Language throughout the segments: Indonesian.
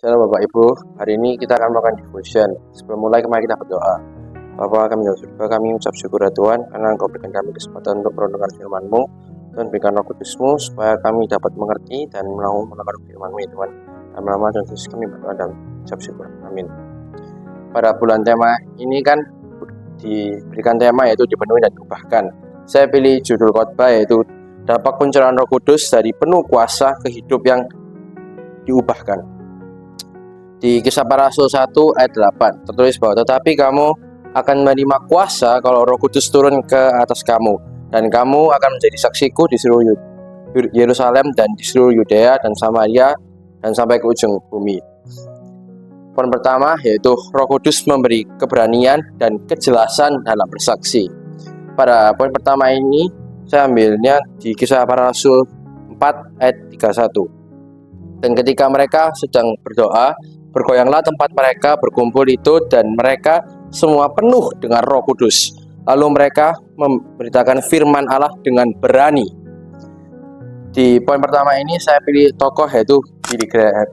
Halo Bapak Ibu, hari ini kita akan melakukan devotion. Sebelum mulai, mari kita berdoa. Bapa kami dalam surga, kami ucap syukur ya Tuhan, karena Engkau berikan kami kesempatan untuk merenungkan firman-Mu, dan berikan Roh Kudus-Mu, supaya kami dapat mengerti dan mau melakukan firman-Mu ya Tuhan. Dalam nama Tuhan Yesus kami berdoa dan ucap syukur. Amin. Pada bulan tema ini kan diberikan tema yaitu dipenuhi dan diubahkan. Saya pilih judul khotbah yaitu dampak pencurahan Roh Kudus dari penuh kuasa ke hidup yang diubahkan. Di Kisah Para Rasul 1 ayat 8 tertulis bahwa tetapi kamu akan menerima kuasa kalau Roh Kudus turun ke atas kamu, dan kamu akan menjadi saksiku di seluruh Yerusalem dan di seluruh Yudea dan Samaria dan sampai ke ujung bumi. Poin pertama yaitu Roh Kudus memberi keberanian dan kejelasan dalam bersaksi. Pada poin pertama ini saya ambilnya di Kisah Para Rasul 4 ayat 31. Dan ketika mereka sedang berdoa, bergoyanglah tempat mereka berkumpul itu, dan mereka semua penuh dengan Roh Kudus. Lalu mereka memberitakan firman Allah dengan berani. Di poin pertama ini saya pilih tokoh yaitu Billy Graham.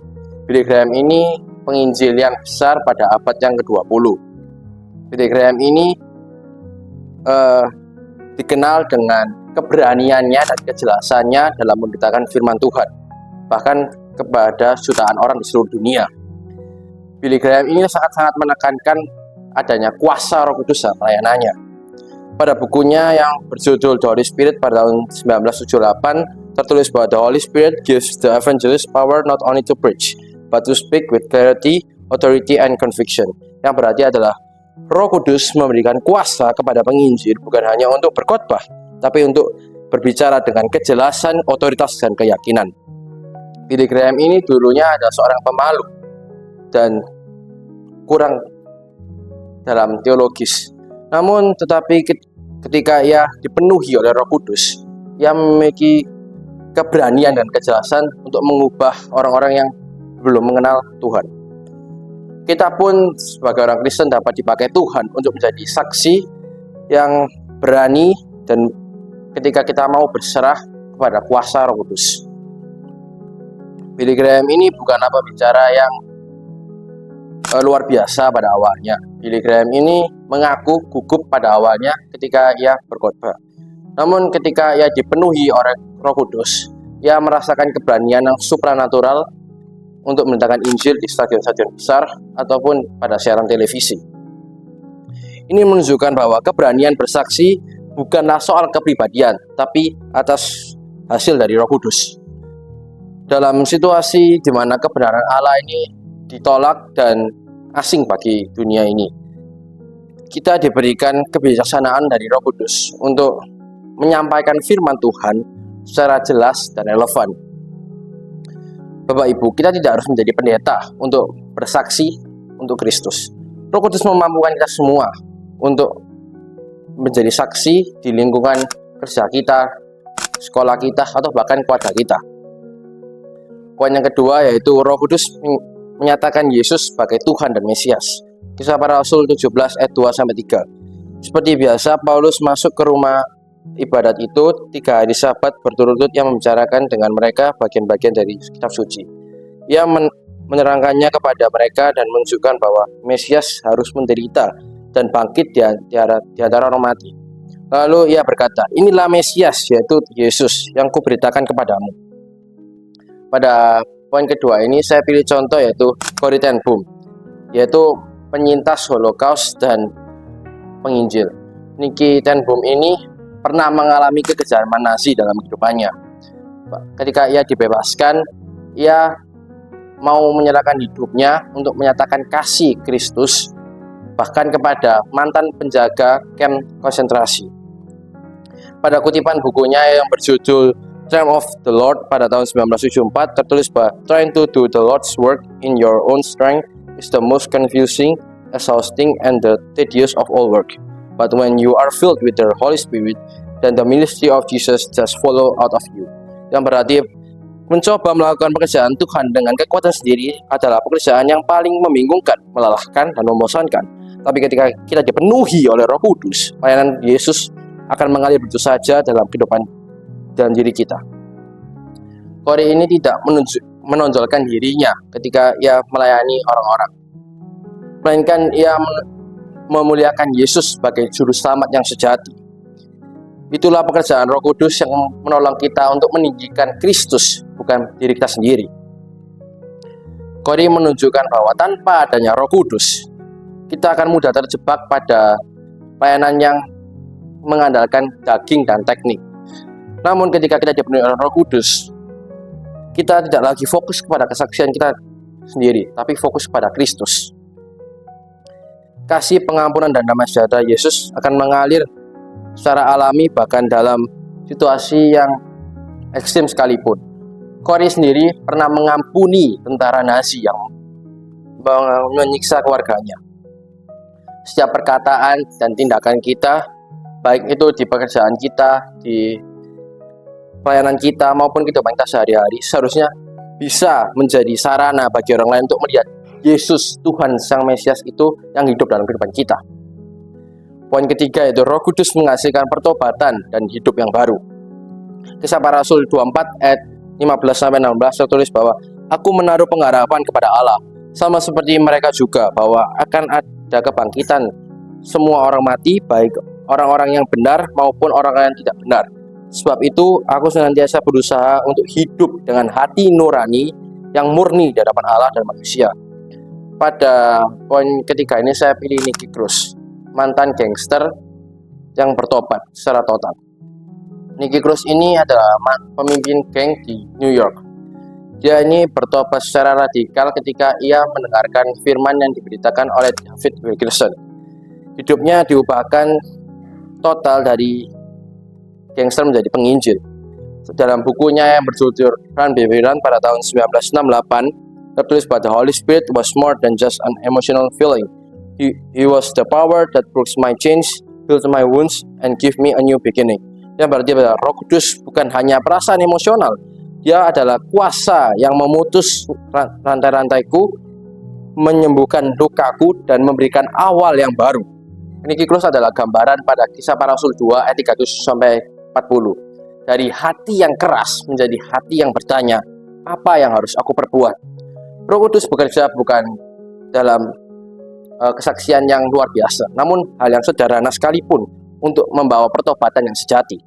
Billy Graham ini penginjil yang besar pada abad yang ke-20. Billy Graham ini dikenal dengan keberaniannya dan kejelasannya dalam memberitakan firman Tuhan, bahkan kepada jutaan orang di seluruh dunia. Billy Graham ini sangat-sangat menekankan adanya kuasa Roh Kudus dalam pelayanannya. Pada bukunya yang berjudul The Holy Spirit pada tahun 1978 tertulis bahwa the Holy Spirit gives the evangelist power not only to preach, but to speak with clarity, authority, and conviction. Yang berarti adalah Roh Kudus memberikan kuasa kepada penginjil bukan hanya untuk berkhotbah, tapi untuk berbicara dengan kejelasan, otoritas, dan keyakinan. Billy Graham ini dulunya adalah seorang pemalu dan kurang dalam teologis. Namun tetapi ketika ia dipenuhi oleh Roh Kudus, ia memiliki keberanian dan kejelasan untuk mengubah orang-orang yang belum mengenal Tuhan. Kita pun sebagai orang Kristen dapat dipakai Tuhan untuk menjadi saksi yang berani dan ketika kita mau berserah kepada kuasa Roh Kudus. Billy Graham ini bukanlah pembicara yang luar biasa pada awalnya. Billy Graham ini mengaku gugup pada awalnya ketika ia berkhotbah. Namun ketika ia dipenuhi oleh Roh Kudus, ia merasakan keberanian yang supranatural untuk memberitakan Injil di stadion-stadion besar ataupun pada siaran televisi. Ini menunjukkan bahwa keberanian bersaksi bukanlah soal kepribadian, tapi atas hasil dari Roh Kudus. Dalam situasi di mana kebenaran Allah ini ditolak dan asing bagi dunia ini, kita diberikan kebijaksanaan dari Roh Kudus untuk menyampaikan firman Tuhan secara jelas dan relevan. Bapak Ibu, kita tidak harus menjadi pendeta untuk bersaksi untuk Kristus. Roh Kudus memampukan kita semua untuk menjadi saksi di lingkungan kerja kita, sekolah kita, atau bahkan keluarga kita. Poin yang kedua yaitu Roh Kudus menyatakan Yesus sebagai Tuhan dan Mesias. Kisah Para Rasul 17 ayat 2-3. Seperti biasa, Paulus masuk ke rumah ibadat itu 3 hari Sabat berturut-turut yang membicarakan dengan mereka bagian-bagian dari kitab suci. Ia menerangkannya kepada mereka dan menunjukkan bahwa Mesias harus menderita dan bangkit di antara orang mati. Lalu ia berkata, inilah Mesias, yaitu Yesus yang kuberitakan kepadamu. Pada poin kedua ini saya pilih contoh yaitu Corrie ten Boom, yaitu penyintas Holocaust dan penginjil. Nicky ten Boom ini pernah mengalami kekejaman Nazi dalam kehidupannya. Ketika ia dibebaskan, ia mau menyerahkan hidupnya untuk menyatakan kasih Kristus bahkan kepada mantan penjaga kamp konsentrasi. Pada kutipan bukunya yang berjudul Strength of the Lord pada tahun 1974 tertulis bahwa trying to do the Lord's work in your own strength is the most confusing, exhausting, and the tedious of all work. But when you are filled with the Holy Spirit, then the ministry of Jesus just follow out of you. Yang berarti mencoba melakukan pekerjaan Tuhan dengan kekuatan sendiri adalah pekerjaan yang paling membingungkan, melelahkan, dan membosankan. Tapi ketika kita dipenuhi oleh Roh Kudus, pelayanan Yesus akan mengalir begitu saja dalam kehidupan dan diri kita. Corrie ini tidak menonjolkan dirinya ketika ia melayani orang-orang, melainkan ia memuliakan Yesus sebagai juru selamat yang sejati. Itulah pekerjaan Roh Kudus yang menolong kita untuk meninggikan Kristus, bukan diri kita sendiri. Kori menunjukkan bahwa tanpa adanya Roh Kudus, kita akan mudah terjebak pada pelayanan yang mengandalkan daging dan teknik. Namun ketika kita dipenuhi oleh Roh Kudus, kita tidak lagi fokus kepada kesaksian kita sendiri, tapi fokus pada Kristus. Kasih, pengampunan, dan damai sejahtera Yesus akan mengalir secara alami bahkan dalam situasi yang ekstrim sekalipun. Kori sendiri pernah mengampuni tentara Nazi yang menyiksa keluarganya. Setiap perkataan dan tindakan kita, baik itu di pekerjaan kita, di pelayanan kita, maupun kehidupan kita sehari-hari, seharusnya bisa menjadi sarana bagi orang lain untuk melihat Yesus, Tuhan Sang Mesias itu yang hidup dalam kehidupan kita. Poin ketiga yaitu Roh Kudus menghasilkan pertobatan dan hidup yang baru. Kisah Para Rasul 24 ayat 15-16 tertulis bahwa aku menaruh pengharapan kepada Allah, sama seperti mereka juga, bahwa akan ada kebangkitan semua orang mati, baik orang-orang yang benar maupun orang yang tidak benar. Sebab itu aku senantiasa berusaha untuk hidup dengan hati nurani yang murni di hadapan Allah dan manusia. Pada poin ketiga ini saya pilih Nicky Cruz, mantan gangster yang bertobat secara total. Nicky Cruz ini adalah pemimpin geng di New York. Dia ini bertobat secara radikal ketika ia mendengarkan firman yang diberitakan oleh David Wilkerson. Hidupnya diubahkan total dari gangster menjadi penginjil. Dalam bukunya yang berjudul Run Baby Run pada tahun 1968, tertulis bahwa the Holy Spirit was more than just an emotional feeling. He was the power that broke my chains, healed my wounds, and give me a new beginning. Yang berarti bahwa Roh Kudus bukan hanya perasaan emosional, dia adalah kuasa yang memutus rantai-rantaiku, menyembuhkan lukaku, dan memberikan awal yang baru. Nicky Cruz adalah gambaran pada Kisah Para Rasul 2 ayat 37-40. Dari hati yang keras menjadi hati yang bertanya, apa yang harus aku perbuat? Roh Kudus bekerja bukan dalam kesaksian yang luar biasa, namun hal yang sederhana sekalipun untuk membawa pertobatan yang sejati.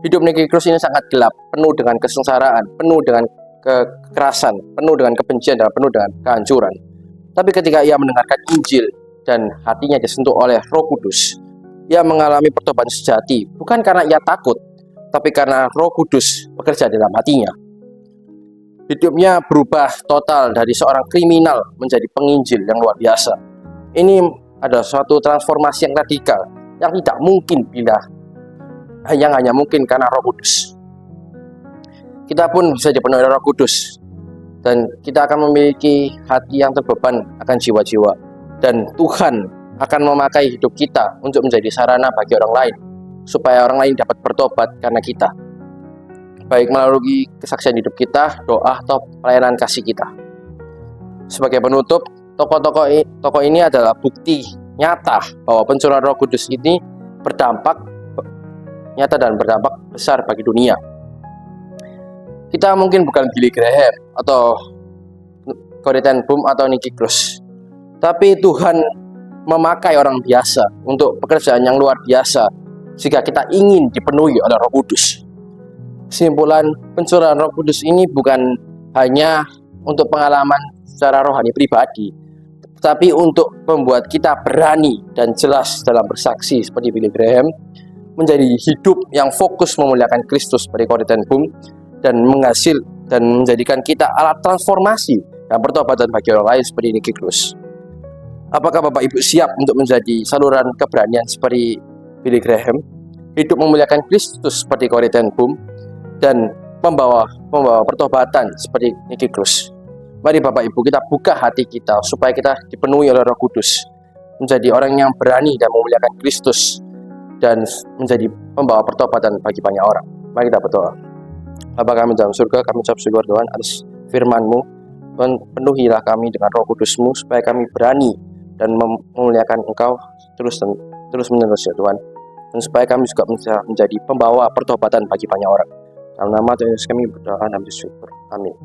Hidup Nicky Cruz ini sangat gelap, penuh dengan kesengsaraan, penuh dengan kekerasan, penuh dengan kebencian, dan penuh dengan kehancuran. Tapi ketika ia mendengarkan Injil dan hatinya disentuh oleh Roh Kudus, ia mengalami pertobatan sejati, bukan karena ia takut, tapi karena Roh Kudus bekerja dalam hatinya. Hidupnya berubah total dari seorang kriminal menjadi penginjil yang luar biasa. Ini adalah suatu transformasi yang radikal, yang tidak mungkin hanya mungkin karena Roh Kudus. Kita pun bisa dipenuhi oleh Roh Kudus, dan kita akan memiliki hati yang terbeban akan jiwa-jiwa, dan Tuhan akan memakai hidup kita untuk menjadi sarana bagi orang lain, supaya orang lain dapat bertobat karena kita, baik melalui kesaksian hidup kita, doa, atau pelayanan kasih kita. Sebagai penutup, tokoh ini adalah bukti nyata bahwa pencurahan Roh Kudus ini berdampak nyata dan berdampak besar bagi dunia. Kita mungkin bukan Billy Graham atau Corrie ten Boom atau Nicky Cruz, tapi Tuhan memakai orang biasa untuk pekerjaan yang luar biasa jika kita ingin dipenuhi oleh Roh Kudus. Kesimpulan, pencurahan Roh Kudus ini bukan hanya untuk pengalaman secara rohani pribadi, tetapi untuk membuat kita berani dan jelas dalam bersaksi seperti Billy Graham, menjadi hidup yang fokus memuliakan Kristus seperti Corrie ten Boom, dan menjadikan kita alat transformasi dan pertobatan bagi orang lain seperti Nicky Cruz. Apakah Bapak Ibu siap untuk menjadi saluran keberanian seperti Billy Graham, hidup memuliakan Kristus seperti Corrie ten Boom, dan membawa pertobatan seperti Nicky Cruz? Mari Bapak Ibu kita buka hati kita supaya kita dipenuhi oleh Roh Kudus, menjadi orang yang berani dan memuliakan Kristus, dan menjadi pembawa pertobatan bagi banyak orang. Mari kita berdoa. Bapa kami dalam surga, kami ucap syukur Tuhan atas firman-Mu. Tuhan, penuhilah kami dengan Roh Kudus-Mu supaya kami berani dan memuliakan Engkau terus menerus ya Tuhan. Dan supaya kami juga menjadi pembawa pertobatan bagi banyak orang. Dalam nama Tuhan Yesus kami berdoa dan bersyukur. Amin.